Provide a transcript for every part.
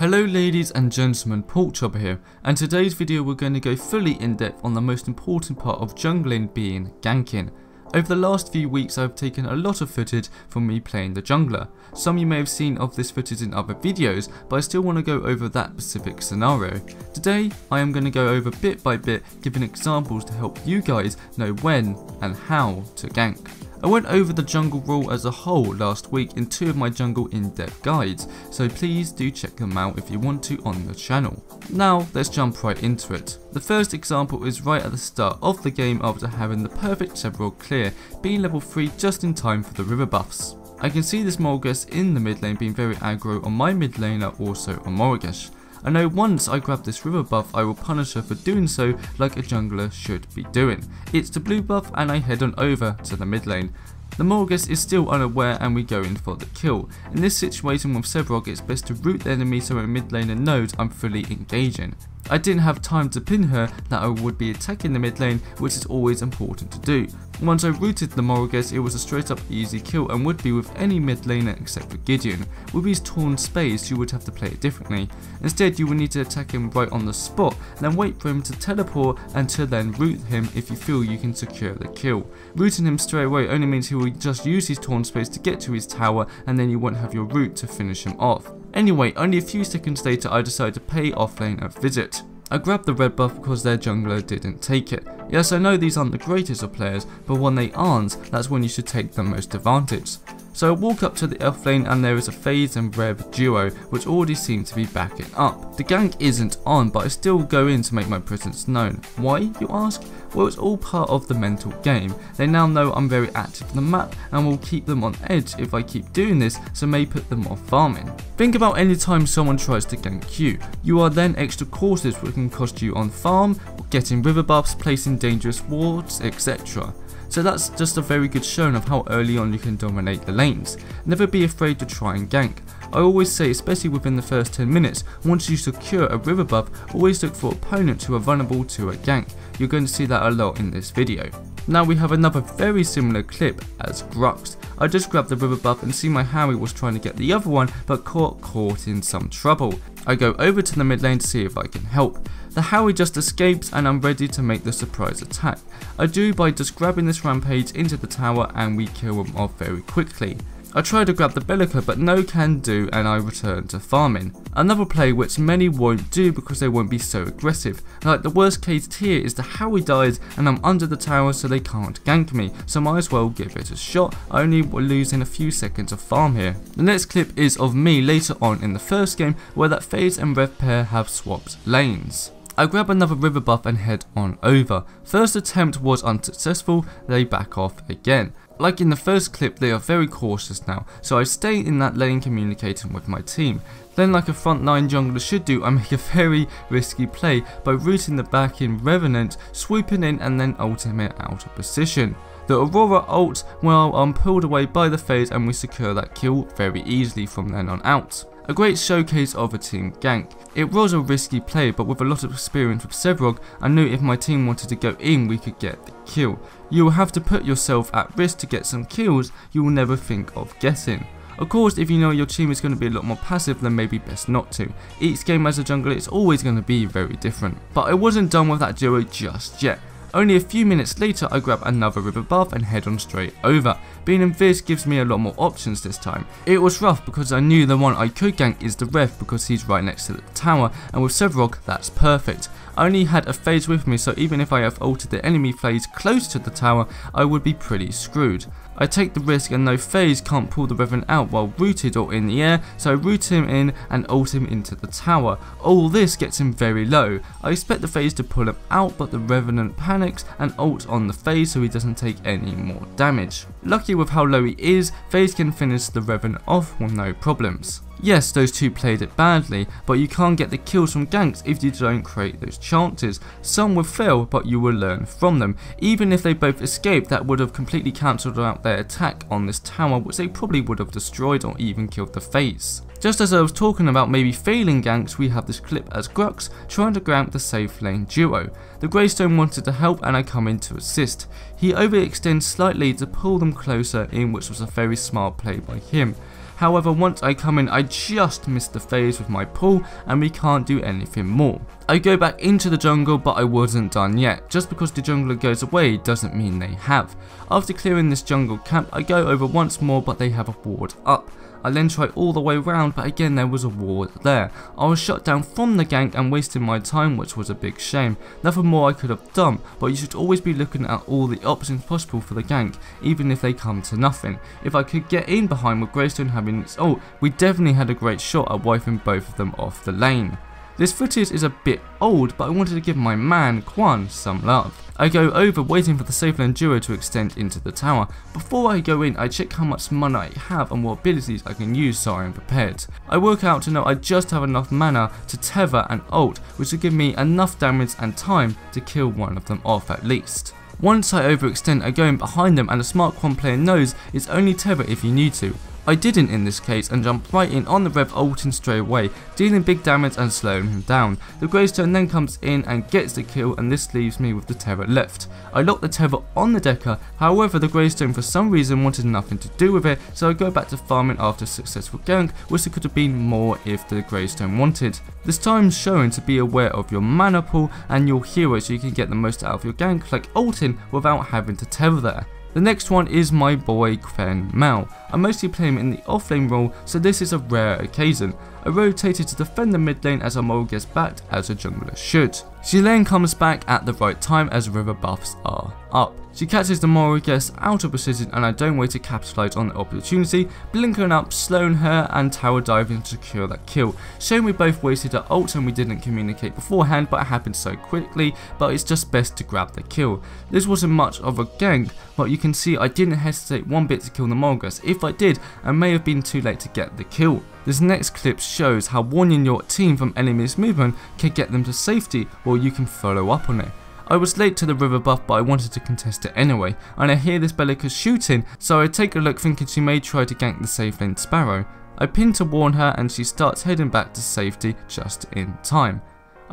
Hello ladies and gentlemen, Porkchopper here, and today's video we're going to go fully in depth on the most important part of jungling, being ganking. Over the last few weeks I've taken a lot of footage from me playing the jungler. Some you may have seen of this footage in other videos, but I still want to go over that specific scenario. Today I am going to go over bit by bit, giving examples to help you guys know when and how to gank. I went over the jungle rule as a whole last week in 2 of my jungle in-depth guides, so please do check them out if you want to on the channel. Now let's jump right into it. The first example is right at the start of the game after having the perfect Severog clear, being level 3 just in time for the river buffs. I can see this Morgus in the mid lane being very aggro on my mid laner, also on Morgus. I know once I grab this river buff I will punish her for doing so like a jungler should be doing. It's the blue buff and I head on over to the mid lane. The Morgus is still unaware and we go in for the kill. In this situation with Severog it's best to root the enemy so a mid laner knows I'm fully engaging. I didn't have time to pin her that I would be attacking the mid lane, which is always important to do. Once I rooted the Morgus, it was a straight up easy kill and would be with any mid laner except for Gideon. With his torn space you would have to play it differently. Instead you would need to attack him right on the spot, then wait for him to teleport and to then root him if you feel you can secure the kill. Rooting him straight away only means he will just use his torn space to get to his tower and then you won't have your root to finish him off. Anyway, only a few seconds later I decided to pay offlane a visit. I grabbed the red buff because their jungler didn't take it. Yes, I know these aren't the greatest of players, but when they aren't, that's when you should take the most advantage. So I walk up to the offlane and there is a FaZe and Rev duo which already seem to be backing up. The gank isn't on, but I still go in to make my presence known. Why, you ask? Well, it's all part of the mental game. They now know I'm very active on the map and will keep them on edge if I keep doing this, so may put them off farming. Think about any time someone tries to gank you. You are then extra cautious, which can cost you on farm, getting river buffs, placing dangerous wards, etc. So that's just a very good shown of how early on you can dominate the lanes. Never be afraid to try and gank. I always say, especially within the first 10 minutes, once you secure a river buff, always look for opponents who are vulnerable to a gank. You're going to see that a lot in this video. Now we have another very similar clip as Grux. I just grabbed the river buff and see my Harry was trying to get the other one but caught in some trouble. I go over to the mid lane to see if I can help. The Harry just escapes and I'm ready to make the surprise attack. I do by just grabbing this rampage into the tower and we kill him off very quickly. I try to grab the Bellica but no can do and I return to farming. Another play which many won't do because they won't be so aggressive. Like the worst case here is the Harry dies and I'm under the tower so they can't gank me, so might as well give it a shot, only losing a few seconds of farm here. The next clip is of me later on in the first game where that FaZe and Rev pair have swapped lanes. I grab another river buff and head on over. First attempt was unsuccessful, they back off again. Like in the first clip, they are very cautious now, so I stay in that lane communicating with my team. Then like a front 9 jungler should do, I make a very risky play by rooting the back in Revenant, swooping in and then ulting it out of position. The Aurora ult, well, I'm pulled away by the FaZe and we secure that kill very easily from then on out. A great showcase of a team gank. It was a risky play, but with a lot of experience with Severog, I knew if my team wanted to go in we could get the kill. You will have to put yourself at risk to get some kills you will never think of getting. Of course, if you know your team is going to be a lot more passive, then maybe best not to. Each game as a jungler it's always going to be very different. But I wasn't done with that duo just yet. Only a few minutes later I grab another river buff and head on straight over. Being in Viz gives me a lot more options this time. It was rough because I knew the one I could gank is the Rev because he's right next to the tower, and with Severog that's perfect. I only had a FaZe with me, so even if I have ulted the enemy FaZe close to the tower I would be pretty screwed. I take the risk and no FaZe can't pull the Revenant out while rooted or in the air, so I root him in and ult him into the tower. All this gets him very low. I expect the FaZe to pull him out, but the Revenant panics and ult on the FaZe so he doesn't take any more damage. Lucky with how low he is, FaZe can finish the Revenant off with no problems. Yes, those two played it badly, but you can't get the kills from ganks if you don't create those chances. Some will fail, but you will learn from them. Even if they both escaped, that would have completely cancelled out their attack on this tower, which they probably would have destroyed or even killed the FaZe. Just as I was talking about maybe failing ganks, we have this clip as Grux trying to gank the safe lane duo. The Greystone wanted to help and I come in to assist. He overextends slightly to pull them closer in, which was a very smart play by him. However, once I come in, I just miss the phase with my pull and we can't do anything more. I go back into the jungle, but I wasn't done yet. Just because the jungler goes away doesn't mean they have. After clearing this jungle camp, I go over once more, but they have a ward up. I then try all the way around, but again there was a ward there. I was shut down from the gank and wasted my time, which was a big shame. Nothing more I could have done, but you should always be looking at all the options possible for the gank, even if they come to nothing. If I could get in behind with Greystone having its ult, we definitely had a great shot at wiping both of them off the lane. This footage is a bit old, but I wanted to give my man Quan some love. I go over waiting for the safe lane duo to extend into the tower. Before I go in, I check how much mana I have and what abilities I can use so I am prepared. I work out to know I just have enough mana to tether and ult, which will give me enough damage and time to kill one of them off at least. Once I overextend, I go in behind them, and a smart Quan player knows it's only tether if you need to. I didn't in this case and jumped right in on the Rev ulting straight away, dealing big damage and slowing him down. The Greystone then comes in and gets the kill, and this leaves me with the tether left. I lock the tether on the Decker, however the Greystone for some reason wanted nothing to do with it, so I go back to farming after a successful gank, which there could have been more if the Greystone wanted. This time showing to be aware of your mana pool and your hero so you can get the most out of your gank, like ulting without having to tether there. The next one is my boy Quen Mao. I mostly play him in the offlane role, so this is a rare occasion. I rotated to defend the mid lane as our Mole gets backed as a jungler should. She then comes back at the right time as river buffs are up. She catches the Morrigas out of precision, and I don't wait to capitalise on the opportunity, blinking up, slowing her and tower diving to secure that kill. Showing we both wasted our ult and we didn't communicate beforehand, but it happened so quickly, but it's just best to grab the kill. This wasn't much of a gank, but you can see I didn't hesitate one bit to kill the Morrigas. If I did, I may have been too late to get the kill. This next clip shows how warning your team from enemies' movement can get them to safety, or you can follow up on it. I was late to the river buff, but I wanted to contest it anyway, and I hear this Belica shooting, so I take a look thinking she may try to gank the safe lane Sparrow. I pin to warn her and she starts heading back to safety just in time.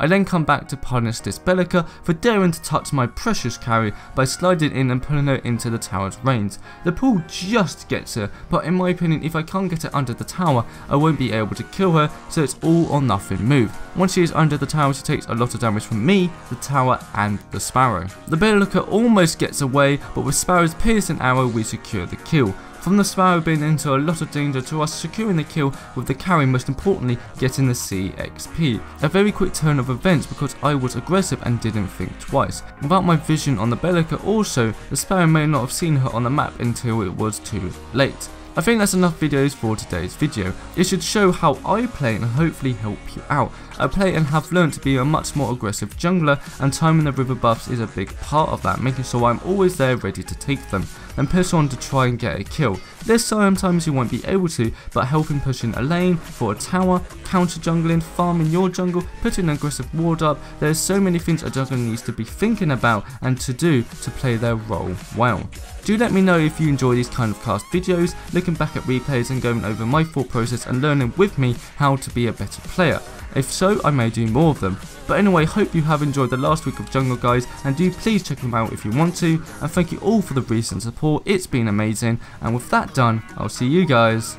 I then come back to punish this Belica for daring to touch my precious carry by sliding in and pulling her into the tower's range. The pull just gets her, but in my opinion if I can't get her under the tower I won't be able to kill her, so it's all or nothing move. Once she is under the tower she takes a lot of damage from me, the tower and the Sparrow. The Belica almost gets away, but with Sparrow's piercing arrow we secure the kill. From the Sparrow being into a lot of danger to us securing the kill, with the carry most importantly getting the CXP. A very quick turn of events because I was aggressive and didn't think twice. Without my vision on the Belica also, the Sparrow may not have seen her on the map until it was too late. I think that's enough videos for today's video. It should show how I play and hopefully help you out. I play and have learned to be a much more aggressive jungler, and timing the river buffs is a big part of that, making sure I'm always there ready to take them, then push on to try and get a kill. There's sometimes you won't be able to, but helping pushing a lane, for a tower, counter jungling, farming your jungle, putting an aggressive ward up, there's so many things a jungler needs to be thinking about and to do to play their role well. Do let me know if you enjoy these kind of cast videos, looking back at replays and going over my thought process and learning with me how to be a better player. If so, I may do more of them. But anyway, hope you have enjoyed the last week of Jungle Guys, and do please check them out if you want to, and thank you all for the recent support, it's been amazing, and with that done, I'll see you guys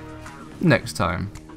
next time.